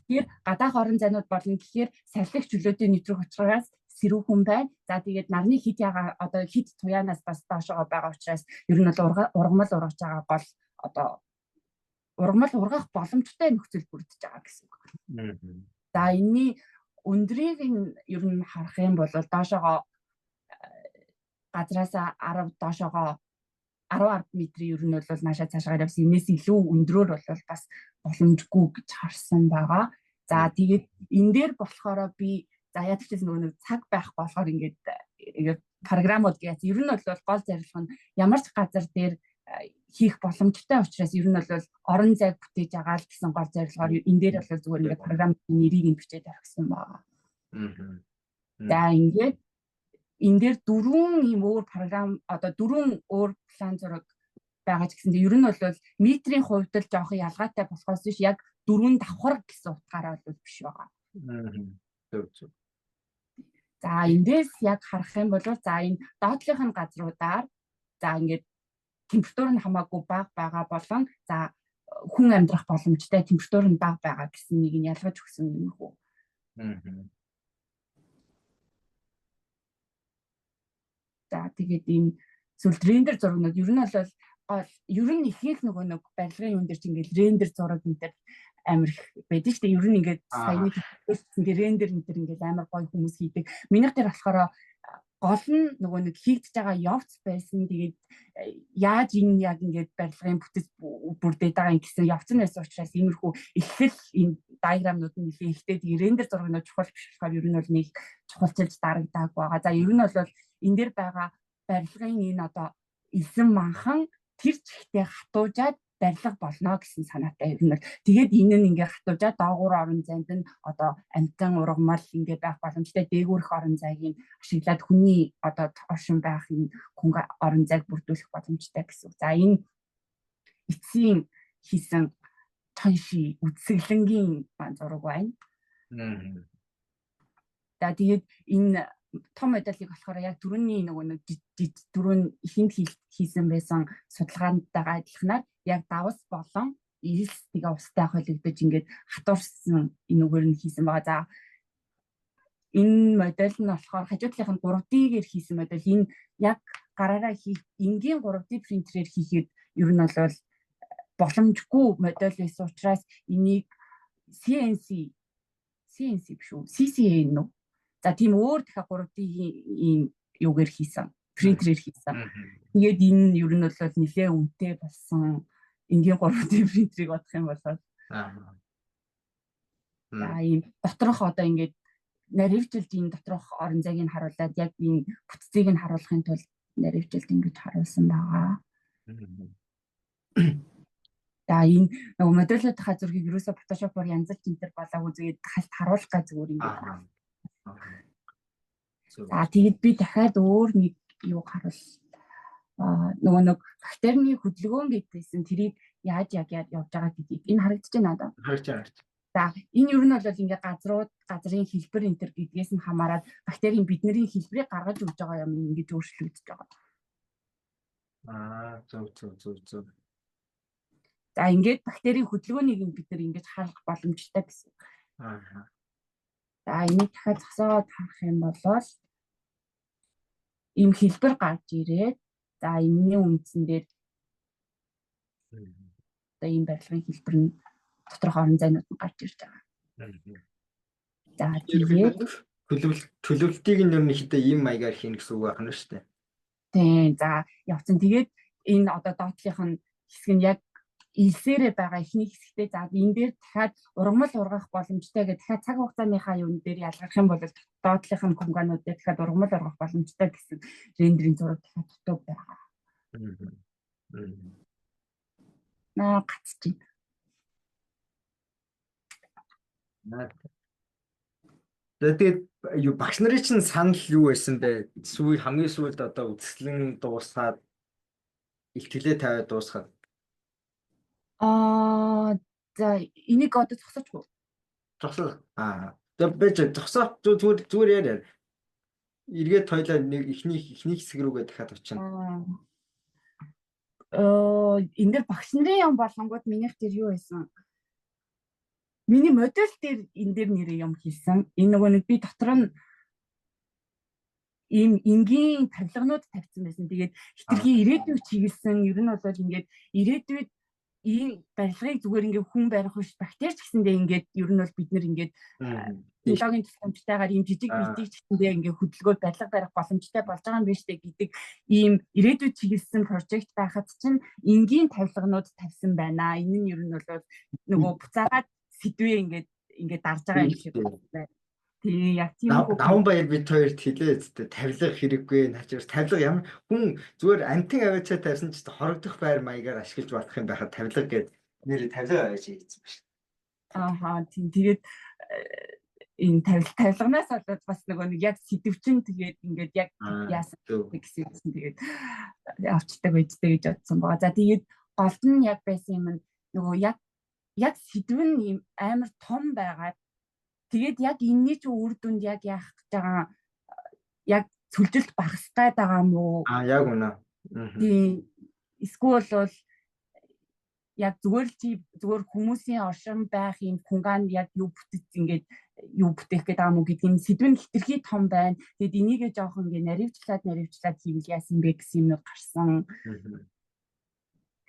Тэгэхээр гадаах орон зайнууд болно гэхээр салхи чөлөөтэй нэвтрэх учраас сэрүүхэн байна. За тэгээд нарны хит яга одоо хит туяанаас бас доошоо байгаа учраас ер нь бол ургамал ургаж байгаа гол одоо ургамал ургах боломжтой нөхцөл бүрдэж байгаа гэсэн үг. За энэний өндрийг ер нь харах юм бол доошоогоо газраас 10 доошоогоо 10 метрийн ер нь бол наашаа цаашаа явсан энэс илүү өндрөөр бол бас боломжгүй гэж харсан байгаа. За тэгээд энэ дээр болохоор би за яадаг ч нэг цаг байхгүй болохоор ингээд програмууд гэж ер нь бол гол зорилго нь ямар ч газар дээр хийх боломжтой учраас ер нь бол орон зайг бүтээж байгаа л гэсэн гол зорилгоор энэ дээр бол зүгээр ингээд програмын нэрийг нь бичээд тавьсан байгаа. За ингээд энэ дээр 4 ийм өөр програм одоо 4 өөр план зураг байгаа ч гэсэн ер нь бол метрийн хувьд л жоох ялгаатай болохоос биш яг 4 давхар гэсэн утгаараа бол биш байгаа. За эндээс яг харах юм бол за энэ доотлынх нь газруудаар за ингээд температур нь хамаагүй бага байгаа болон за хүн амьдрах боломжтой температур нь бага байгаа гэсэн нэг нь ялгаж өгсөн юм хөө. За тэгээд энэ эсвэл рендер зурагнууд ер нь бол ер нь ихэнх нөгөө нэг барилгын юм дээр чинь ингээд рендер зураг энэ амар их байдаг шүү дээ. Ер нь ингээд саяны хэлсэн тэр рендер энэ төр ингээд амар гоё хүмүүс хийдэг. Минийх дээр болохоор гол нь нөгөө нэг хийгдэж байгаа явц байсан. Тэгээд яаж энэ яг ингээд барилгын бүтэц бүрдээд байгаа юм гэсэн явц нь байсан учраас иймэрхүү ихэл энэ диаграмнууд нь нэлээд ихтэй. Тэгээд рендер зурагнууд чухал биш болохоор ер нь бол нэг чухалчилж дарагдааг байгаа. За ер нь бол энэ дээр байгаа барилгын энэ одоо элсэн манхан тэр чигтээ хатуужаад барилга болно гэсэн санаатай ер нь бол тэгээд энэ нь ингээ хатуужаад доогуур орон зайд нь одоо амтан ургамал ингээ байх боломжтой дээгүүрх орон зайг нь ашиглаад хүний одоо оршин байх энэ хүн орон зайг бүрдүүлэх боломжтой гэсэн. За энэ эцсийн хийсэн тонши үсгэлэнгийн зураг байна. За тэгээд энэ том медалийг болохоор яг түрүүний нөгөө нэг түрүүн ихэнд хийсэн байсан судалгаантайгаа адилханаар яг давс болон ирс тэгээ устай холигдож ингээд хатуурсан энэгээр нь хийсэн байгаа. За энэ модель нь болохоор хажуудлынх нь 3D-гээр хийсэн модель. Энэ яг гараараа энгийн 3D принтерээр хийхэд ер нь бол боломжгүй модель байсан учраас энийг CNC биш үү? CCA нүү. За тийм өөр дахиад 3D-ийн юугаар хийсэн, принтерээр хийсэн. Тэгээд энэ ер нь бол нэлээд үнэтэй болсон энгийн 3D принтерийг бодох юм бол за ийм доторх одоо ингээд наривчлж энэ доторх орон зайг нь харуулад яг энэ бүтцийг нь харуулахын тулд наривчлж ингэж харуулсан байгаа. За энэ нөгөө модельүүдийнхаа зургийг ерөөсө Photoshop-оор янзлж энтер болоогүй тэгээд хальт харуулах га зүгээр ингэж. За тэгээд би дахиад өөр нэг юу харуул. Нөгөө нэг бактерийн хөдөлгөөн гэдгийгсэн тэрийг яаж явж байгаа гэдгийг энэ харагдаж байна надад. Харагдаж. За энэ ер нь бол ингээ газрын хэлбэр энтер гэдгээс нь хамаарат бактерийн бидний хэлбэрийг гаргаж өгж байгаа юм ингэж өөрчлөгдөж байгаа. Зөв. За ингээд бактерийн хөдөлгөөнийг бид нар ингэж харах боломжтой гэсэн. За энийг дахиад зогсоод харах юм бол ийм хэлбэр гарч ирээд за энэний үндсэн дээр одоо ийм барилгын хэлбэр нь доторх орон зайнууд нь гарч ирж байгаа. За тэгээд төлөвлөлтийг нь ер нь ихдээ ийм маягаар хийнэ гэсэн үг байна шүү дээ. Тийм. За явцсан. Тэгээд энэ одоо доотлынх нь хэсэг нь яг илсээрээ байгаа ихний хэсэгтээ за энэ дээр дахиад ургамал ургах боломжтой гэх дахиад цаг хугацааныхаа юм дээр ялгарх юм бол доотлынх нь хөнгөнүүд дээр дахиад ургамал ургах боломжтой гэсэн рендерийн зураг дахиад дутуу байгаа. Гацчих. Тэгээд юу багш нарын чинь санал юу байсан бэ? Хамгийн сүүлд одоо үсгэлэн дуусгаад ихтгэлээ тавиад дуусгаад. Аа за энийг одоо зогсооч уу? Зогсоо. Тэгээд байж зогсоо зүгээр яа. Эргээд тойлоо нэг ихний хэсэг рүүгээ дахиад очино. Энэ дэр багш нарын юм болонгууд минийх дээр юу байсан? Миний модель дээр энэ дэр нэрээ юм хийсэн. Энэ нөгөө нэг би дотор нь ийм энгийн тавилганууд тавьсан байсан. Тэгээд хитрхи ирээдүйг чиглэсэн. Ер нь бол ингээд ирээдүйд ийм барилгыг зүгээр ингээд хүн барих биш, бактери ч гэсэндээ ингээд ер нь бол бид нэр ингээд технологийн тусламжтайгаар ийм жижиг битийг ч гэсэндээ ингээд хөдөлгөөр барилга барих боломжтой болж байгаа юм биш үү гэдэг ийм ирээдүйд чиглэсэн прожект байхад чинь энгийн тавилганууд тавьсан байна. Энэ нь ер нь бол нөгөө буцаагаад сэдвээ ингээд дарж байгаа юм шиг байна. Тэгээ яг тийм даван баяр бид хоёрт хэлээ зү тавилга хэрэггүй начир тавилга ямар хүн зүгээр антин аваачаа тавьсан ч хорогдох байр маягаар ашиглаж болох юм байхад тавилга гэдэг нэр тавилга аваач хийсэн ба шүү. Тийм тэгээд энэ тавилганаас болоод бас нөгөө нэг яг сэдвчин тэгээд ингээд яг яасан гэсэн тэгээд авчдаг үедтэй гэж бодсон байгаа. За тэгээд голд нь яг байсан юм нөгөө яг сэдв нь ийм амар том байгаад тэгээд яг энэний ч үр дүнд яг яах гэж байгаа яг цөлжилт багасгах байгаа юм уу? Яг үнэ. Тийм. Эсвэл бол яг зүгээр хүмүүсийн оршин байх юм хүнгаанд яг юу бүтээх гэдэг юм уу гэдгийг сэдв нь хитрхи том байна. Тэгэд энийгээ жоохон наривчлаад хийвэл яасан бэ гэсэн юм гарсан.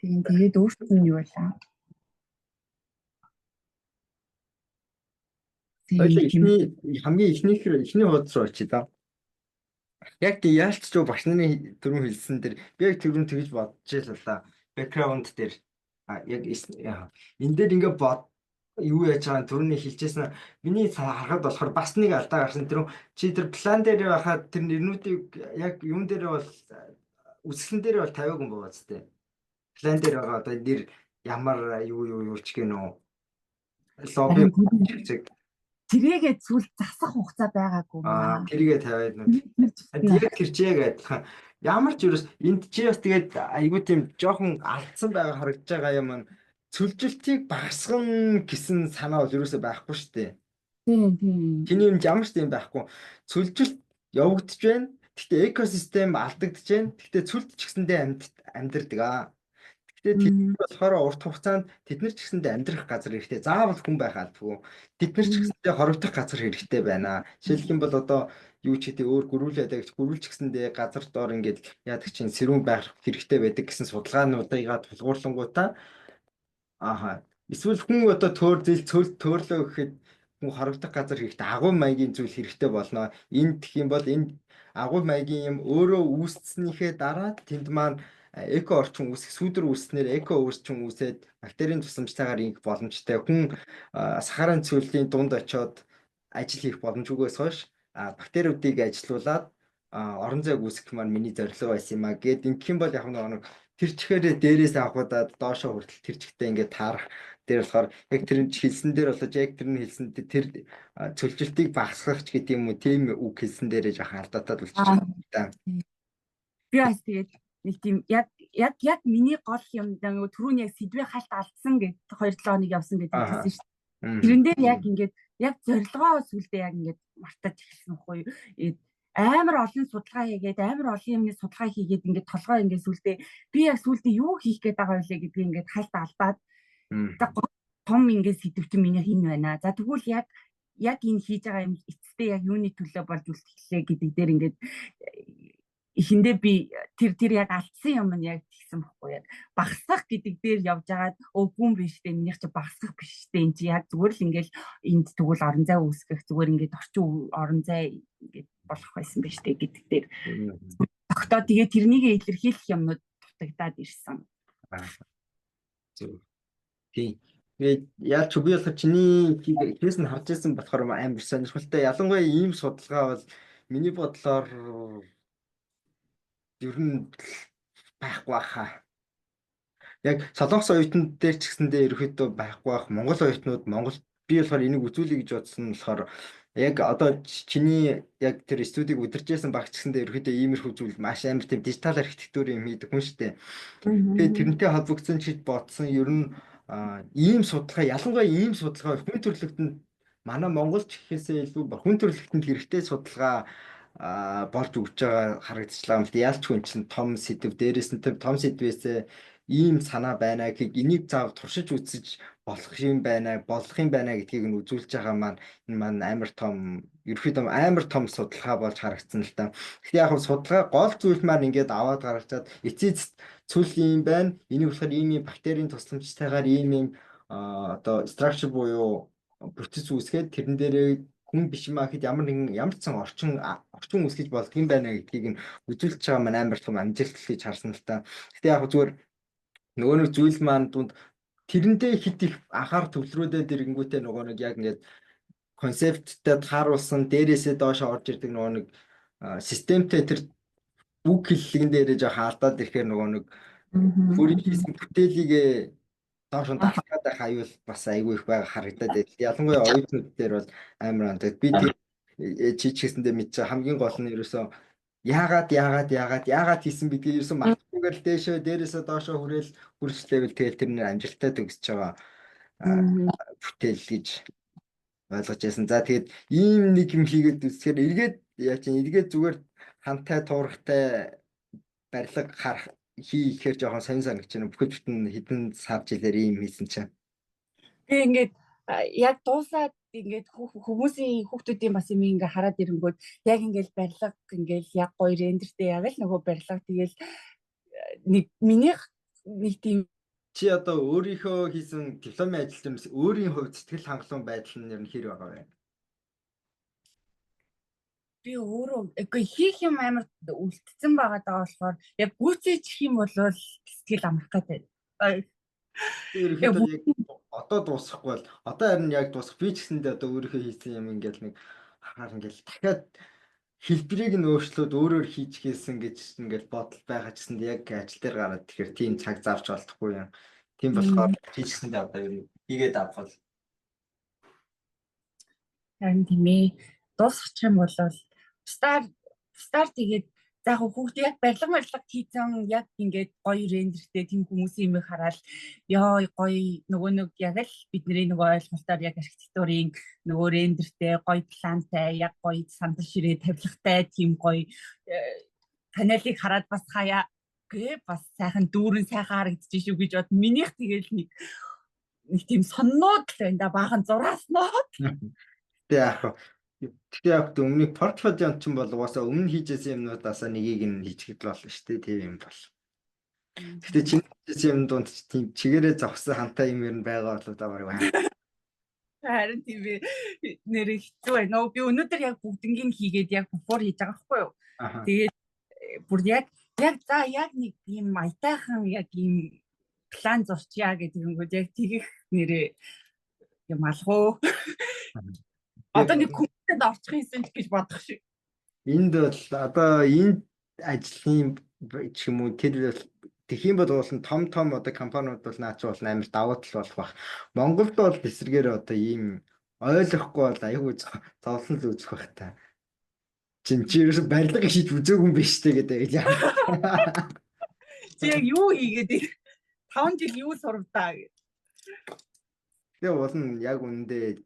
Тэгээд өөртөө нь юу байлаа? Хамгийн ихний хуудас руу очие да. Яг яалч ч багш нарын түрүүн хэлсэн дээр би яг түрүүн тэгж бодож байлаа. Бэкграунд дээр яг энэ дээр ингээ юу яаж байгаа түрүүний хэлжсэн миний харахад болохоор бас нэг алдаа гарсан тэр план дээр байхад тэр нэрнүүдийг яг юун дээр бол үсгэлэн дээр бол тавиагүй юм байна зү. План дээр байгаа одоо нэр ямар юу ч гэнэ үү. Лобби чиг тэрийгээ зүйл засах хугацаа байгаагүй маа. Тэрийгээ тавиад яг тэр чи яг адилхан. Ямар ч юус энд чи бас тэгээд айгүй тийм жоохон алдсан байгаа харагдаж байгаа юм. Цөлжилтийг багасгах гэсэн санаа бол юусоо байхгүй шүү дээ. Тийм. Тэний юм ямар ч юм байхгүй. Цөлжилт явагдаж байна. Гэхдээ экосистем алдагдаж байна. Гэхдээ цөлд ч гэсэндээ амьдардаг. Гэхдээ тэд болохоор урт хугацаанд тэд нар ч гэсэндээ амьдрах газар хэрэгтэй. Заавал хүн байх албагүй. Тэд нар ч гэсэндээ хорогдох газар хэрэгтэй байна. Жишээлх юм бол одоо юу ч гэдэг өөр гөрүүлээд гөрүүлч гэсэндээ газар доор ингээд яадаг чинь сэрүүн байх хэрэгтэй байдаг гэсэн судалгаануудыгаа тулгуурлангуудаа эсвэл хүн одоо төрлөө гэхэд хүн хорогдох газар хэрэгтэй. Агуй маягийн зүйл хэрэгтэй болно. Энд гэх юм бол энэ агуй маягийн юм өөрөө үүсснийхээ дараа тэнд маань эко орчин үүсэх сүүдэр үүснээр эко өөрчлөлт үүсээд бактерийн тусламжтайгаар ингэх боломжтой. Хүн сахарын цөлийн дунд очиод ажил хийх боломжгүйгээс хойш бактериудыг ажилуулад орон зайг үүсгэх маань миний зорилго байсан юм гэд ингэх юм бол яг нэг тэр чихээрээ дээрээс авахудаад доошоо хүртэл тэр чихтэй ингээд таарах дээр болохоор яг тэр хэлсэн дээр болож яг тэр нь хэлсэн тэр цөлжилтийг багасгах ч гэдэг юм уу тийм үг хэлсэн дээрээ жоохон алдаатай болчихсон. Би бас тэгээд нэг тийм яг миний гол юм нөгөө түрүүний яг сэдвээ халт алдсан гэдэг 2-7 хоног явсан гэдэг хэлсэн шүү дээ. Тэрэн дээр яг ингээд яг зорилгоо сүлдээ яг ингээд мартаж эхэлсэн байхгүй юу. Амар олон судалгаа хийгээд амар олон юмны судалгаа хийгээд ингээд толгой ингээд сүлдээ би яг сүлдээ юу хийх гээд байгаа вэ гэдгийг ингээд халт алдаад том ингээд сэдв чинь миний хин байна. За тэгвэл яг энэ хийж байгаа юм эцэстээ яг юуны төлөө болж үлдэхлээ гэдэг дээр ингээд эхэндээ би тэр яг алдсан юм нь яг тэгсэн байхгүй яг багасгах гэдэг дээр явж агаад гүн биш дээ минийх чи багасгах биш дээ энэ чи яг зүгээр л ингээл энд тэгвэл орон зай үүсгэх зүгээр ингээд орчин орон зай ингээд болох байсан биш дээ гэдэг дээр тогтоо тэгээ тэрнийг илэрхийлэх юмнууд дутагдаад ирсэн. Тийм. Яаж би болохоор чиний хийсэн харж ирсэн болохоор амар сонирхолтой. Ялангуяа ийм судалгаа бол миний бодлоор ер нь байхгүй баха. Яг Солонгос оюутнууд дээр ч гэсэндээ ерөөхдөө байхгүй бах. Монгол оюутнууд би болохоор энийг үзүүлэе гэж бодсон болохоор Яг одоо чиний яг тэр студийг удиржсэн багч гэсэндээ ерөөдөө иймэрхүү зүйл маш амар тийм дижитал архитектур юм хийдэг хүн шүү дээ. Тэгээд тэрнтэй холбогдсон чи бодсон ер нь ийм судалгаа ялангуяа ийм судалгаа хүн төрөлхтөнд манай монголч гэхээсээ илүү хүн төрөлхтөнд хэрэгтэй судалгаа болж өгч байгаа харагдчихлаа юм л да. Ялч хүн чинь том сэдв дээрээс нь тэр том сэдвээсээ ийм санаа байна гэхийг энийг заав туршиж үзэж болох юм байна гэдгийг нь үзүүлж байгаа маань энэ маань амар том ерөөхдөө амар том судалгаа болж харагдсан л та. Гэхдээ яг нь судалгаа гол зүйл маань ингээд аваад гаргачаад эцэст цүл юм байна. Энийг болохоор ийм бактерийн тусламжтайгаар ийм одоо structure буюу процесс үүсгээд тэрэн дээрээ хүн биш маа гэхэд ямар ч сан орчин үүсгэж болдго юм байна гэдгийг нь үзүүлж байгаа маань амар том амжилт гэж харсан л та. Гэхдээ яг зүгээр нөгөө нэг зүйл маань дунд тэрэндээ хит их анхаар төвлөрөөдөд ирэнгүүтээ нөгөө нэг яг ингээд концепттэй тааруулсан дээрээсээ доош орж ирдэг нөгөө нэг системтэй тэр үг хэллэгэн дээрээ жоохон алдаад ирэхээр нөгөө нэг бүрийн хийсэн бүтээлийг доош нь давтаад байх аюул бас айгүй их байгаа харагдаад байл. Ялангуяа оюутнууд дээр бол амар анддаг. Би тэр чичгэсэндээ мэдчихэ хамгийн гол нь ерөөсөө яагаад хийсэн гэдгийг ерөөсөө мартахгүйгээр л дээрээсээ доошоо хүрэлцлээвэл тэгэл тэр нэр амжилттай төгсөж байгаа бүтээл гэж ойлгож байсан. За тэгээд ийм нэг юм хийгээд үзэхээр эргээд зүгээр хантай туурахтай барилга харах хийхээр жоохон сонир санагч байна. Бүхэл бүтэн хэдэн сар жилээр ийм хийсэн чинь. Би ингээд яг дуусаад ингээд хүмүүсийн хүүхдүүдийн бас юм ингээ хараад ирэнгүүт яг ингээл барилга ингээл яг гоё рендертэй яг л нөгөө барилга тэгэл нэг минийх нэг тийм чи одоо өөрийнхөө хийсэн дипломын ажил дээр өөрийн хувьд сэтгэл хангалуун байдал нь ер нь хэр байгаа вэ? би өөрөө үгүй хийх юм амар үлдсэн байгаа даа болохоор яг гүйцээж их юм бол сэтгэл амрах гэдэг. Одоо дуусахгүй бол одоо харин яг дуусах би ч гэсэндээ одоо өөрийнхөө хийсэн юм ингээл нэг харахаар ингээл дахиад хэлбэрийг нь өөрчлөөд өөрөөр хийж гээсэн гэж ингээл бодол байгаа ч гэсэндээ яг ажил дээр гараад тэгэхээр тийм цаг зарж болтохгүй юм. Тийм болохоор хийж гэсэндээ одоо ер нь хийгээд авах. Харин тийм ээ. Дуусчих юм бол стар тэгээд за хүүхд яг барилга хийцэн яг ингээд гоё рендертэй тийм хүмүүсийн юм хараад ёо гоё нөгөө нэг яг л бидний нөгөө ойлголтоор яг архитектурын нөгөө рендертэй гоё плантай яг гоё сандар ширээ тавилгатай тийм гоё панелийг хараад бас хаяа гээ бас сайхан дүүрэн сайхан харагдчих шүү гэж бод минийх тэгэл нэг тийм соннууд л байна да баахан зураасноо. Тэгтээ яг өмнө портфолионд ч бол угаасаа өмнө хийжсэн юмнуудаас нэгийг нь хийчихэд болно шүү дээ. Тийм юм бол. Тэгтээ чиний хийжсэн юм донд тийм чигээрээ зогссон хантай юм ер нь байгаа болоо давар байна. Харин тийм нэр хэцүү байна. Би өнөөдөр яг бүгднийг хийгээд яг буфор хийж байгаа байхгүй юу? Тэгээд бүр яг нэг юм аятайхан яг юм план зурчия гэдэг юм гээд яг тэгэх нэрээ юм алгуу. Одоо нэг хүмүүстд орчих юмсан гэж бодох шиг. Энд бол одоо энэ ажлын ч юм уу тэр тэгхийн бол том одоо компаниуд бол наач бол амар давуу тал болох бах. Монголд бол эсрэгээр одоо ийм ойлгохгүй бол айгүй зовлон л үүсэх бах та. Чи ерөөсө барилга хийж үзээгүй юм биш үү гэдэг яа. Чи яг юу хийгээд 5 жил юу сурвдаа гэж. Тэгээ болно яг үндэ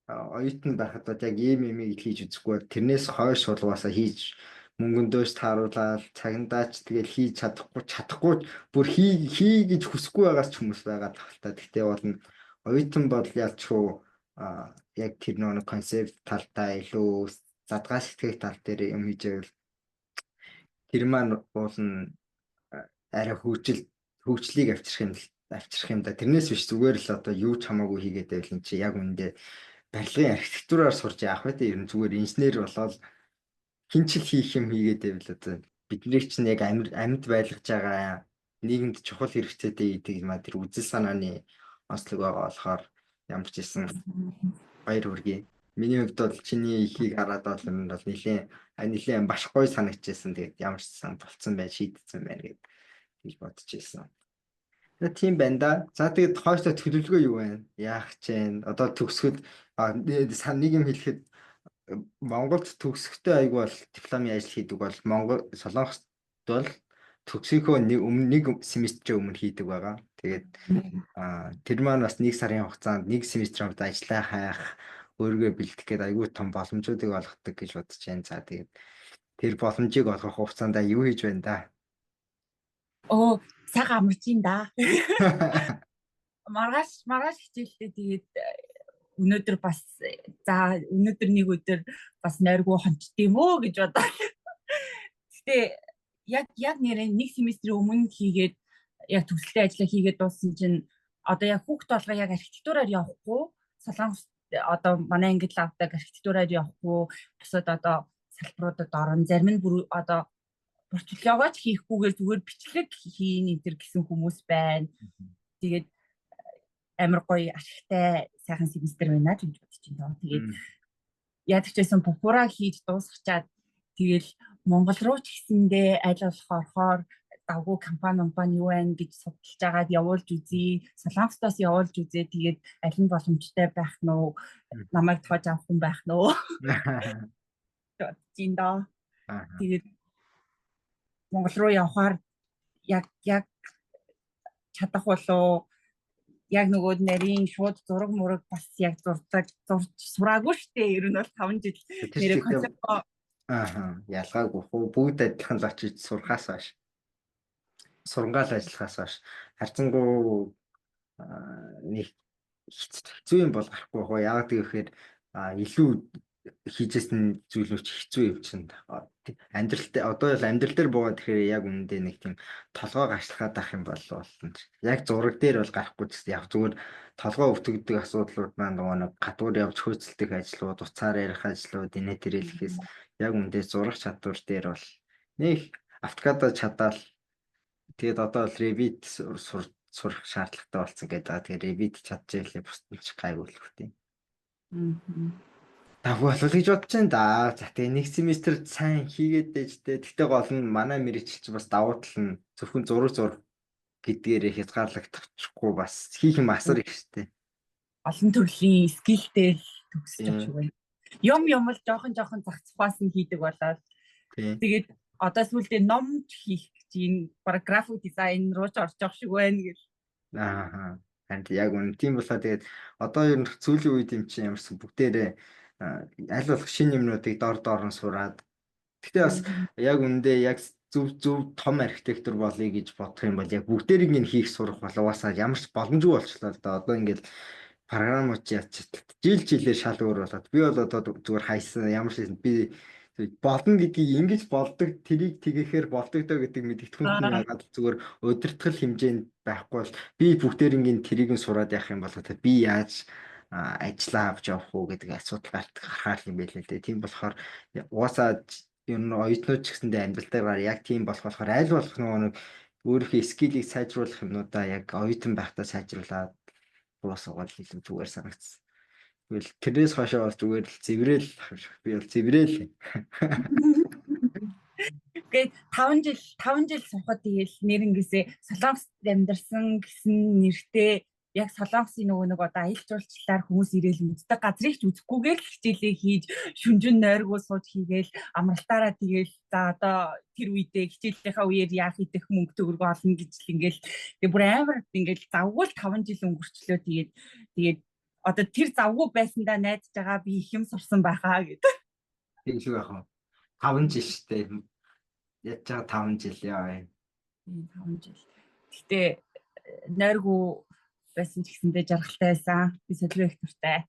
оюутан байхад бол яг ийм хийж үзэхгүй тэрнээс хойш суулгаасаа хийж мөнгөндөөс тааруулаад цагандаач тэгэл хийж чадахгүй бүр хий гэж хүсэхгүй байгаас ч хүмүүс байгаа тахалтай. Гэхдээ болно оюутан бол ялчгүй яг тэр нэг концепт талтай илүү задгаа сэтгэх тал дээр юм хийжээвэл тэр маань болно арай хөгжлийг авчрах юм да. Тэрнээс биш зүгээр л одоо юу ч хамаагүй хийгээд байвал энэ чи яг үндэ барилгын архитектураар сурч яах вэ? Ер нь зүгээр инженер болоод хинчил хийх юм хийгээд байвал одоо бидний чинь яг амьд байлгаж байгаа нийгэмд чухал хэрэгцээтэй гэдэг юм а тэр үзэл санааны онцлог байгаа болохоор ямар ч гэсэн баяр хүргэе. Миний хувьд бол чиний ихийг хараад бол энэ бол нэлийн баш гоё санагдчихсан. Тэгээд ямар ч сан болцсон байж шийдсэн байна гэж бодож ирсэн. Тийм байна да. За тэгээд хойшлоо төлөвлөгөө юу вэ? Яах гэж байна? Одоо төгсгöd нэг юм хэлэхэд Монголд төгсөхдөө айгүй бол дипломын ажил хийдэг бол Солонгост бол төгсөөхөө нэг семестрийн өмнө хийдэг байгаа. Тэгээд тэр маань бас 1 сарын хугацаанд 1 семестрийн хувьд ажиллаа хайх, өөрийгөө бэлдэх гээд айгүй том боломжуудыг олгодог гэж бодож байна. За тэгээд тэр боломжийг олгох хугацаанд юу хийж байна да? Оо, сайхан амарч ин да. Маргааш хичээлдээ тэгээд өнөөдөр бас өнөөдөр нэг өдөр бас нойргүй хончдгийм өө гэж бодоо. Гэтэ яг нэрээ 1 семестрийн өмнө хийгээд яг төгсөлтийн ажлаа хийгээд дууссан чинь одоо яг хүүхд толгой яг архитектураар явахгүй, Солонгос одоо манай ангид л авдаг архитектураар явахгүй, бусад одоо салбаруудад орон зарим нь бүр одоо портфолиогооч хийхгүйгээр зүгээр бичлэг хийн энэ гэсэн хүмүүс байна. Тэгээд амар гоё ашигтай сайхан семестр байна гэж бодож байна. Тэгээд яадаг ч байсан букураа хийж дуусгачаад тэгэл Монгол руу ч гэсэндээ аль болох орохоор давгүй компани юу байна гэж судалж агаад явуулж үзье. Солонгостоос явуулж үзье. Тэгээд аль нь боломжтой байх нь уу? Намайг тоож авах хүн байх нь уу? Жиндаа. Тэгээд Монгол руу явахаар яг чадах болоо яг нөгөө нарийн шууд зураг мураг бас яг зурж сураагүй штэ. Ер нь бол 5 жил нэрээ концепт ялгаагүй хөө бүгд адилхан л очиж сурахаас хойш сурангаал ажиллахаас хойш харцангуй нэг хэцүү юм бол гарахгүй хөө яг гэхээр илүү хийжсэн зүйлүүч хэцүү юм чинь амьдралд одоо л амьдрал дээр буугаад тэгэхээр яг үнэндээ нэг тийм толгой гашлахаад ах юм бол яг зураг дээр бол гарахгүй ч гэсэн яг зүгээр толгой өвтгдөг асуудлууд маань нөгөө нэг гадуур явж хөөцөлдөх ажлууд, уцаар ярих ажлууд, инээ тэрэлхээс яг үнэндээ зурах чадвар дээр бол нэг автокада чадаал тэгээд одоо л Revit сурах шаардлагатай болсон гэдэг. Тэгээд Revit чадчихлаа бусдч гайгүй л хөтэй. Дагуу болов гэж бодож байна да. За тэгээ 1 семестр сайн хийгээд дэжтэй. Тэгтээ гол нь манай мэрэгчлч бас давуу тал нь зөвхөн зураг гэдгээр хязгаарлагдчихгүй бас хийх юм асар их штэ. Олон төрлийн скиллтэй төгсөж байгаа шүү байна. Юм л жоохон зах цухаас нь хийдэг болоод тэгээд одоо сүүлдээ ном хийх гэж энэ баг график дизайн руу ч орж явах шиг байна гэл. Харин яг үнэ тийм болоо тэгээд одоо ер нь сүүлийн үед юм чинь ямарсан бүгдээрээ аль болох шинэ юмнуудыг дор нь сураад. Гэхдээ бас яг үндэ яг зөв том архитектур болъё гэж бодох юм бол яг бүгдээрийг нь хийх сурах болоосаа ямар ч боломжгүй болчихлоо л да. Одоо ингээд програмууд жилээр шал өөр болоод би бол одоо зүгээр хайсан ямар ч би болно гэдгийг ингэж болдог тэрийг тэгээхээр болдог доо гэдэг мэдгэдэггүй хүн яагаад зүгээр удирдгал хэмжээнд байхгүй бол би бүгдээрийн тэрийг нь сураад явах юм бол би яаж ажиллаа авч явах уу гэдэг асуудал гарах юм байл л дээ. Тийм болохоор угаасаа ер нь оюутнууд ч гэсэндээ амьдралтайгаар яг тийм болохоор аль болох нэг өөрийнхөө скиллийг сайжруулах юмнуудаа яг оюутан байхдаа сайжруулаад уусаагаад илүү зүгээр санагдсан. Тэгвэл тэрнээс хойшоо бол зүгээр л зэврээл би бол зэврээл. Тэгээд 5 жил сухад тэгэл нэрнгээсээ Солонгост амьдарсан гэсэн нэртэй яг Солонгосын нөгөө нэг одоо аялал жуулчлалаар хүмүүс ирээл үздэг газрыг ч үзэхгүйгээр л хичээлээ хийж шүнжин нойргоо сууж хийгээл амралтаараа тэгэл за одоо тэр үедээ хичээлийнхаа үеэр яах идэх мөнгө төгрөг олно гэж л ингээл тэг бүр амар ингээл завгүй л 5 жил өнгөрчлөө тэгээд одоо тэр завгүй байсандаа найдаж байгаа би их юм сурсан байхаа гэдэг. Тийм шүү яах вэ? 5 жил штэ. Яаж байгаа 5 жил яа. 5 жил. Гэтэ нойргоо байсан ч гэсэндээ жаргалтай байсан. Би солио их дуртай.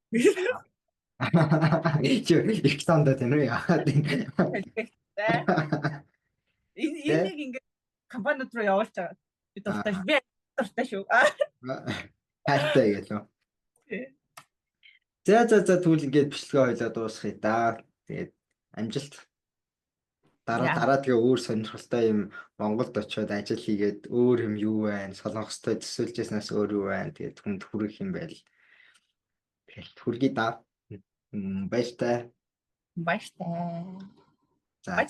Их тандаа тийм үү яа. Энийг ингээд компаниуд руу явуулж байгаа. Би дуртай шүү. Би дуртай шүү. Хайртай гэлөө. За тэгвэл ингээд бичлэгээ хойлоо дуусгая да. Тэгээд амжилт. Дараа тэгээ өөр сонирхолтой юм Монголд очиод ажил хийгээд өөр юм юу байна? Солонгостой төсөөлж яснаас өөр юу байна? Тэгээд хүнд хүрэх юм байл. Тэгээд хүргэе да. Баяртай. Баяртай. За.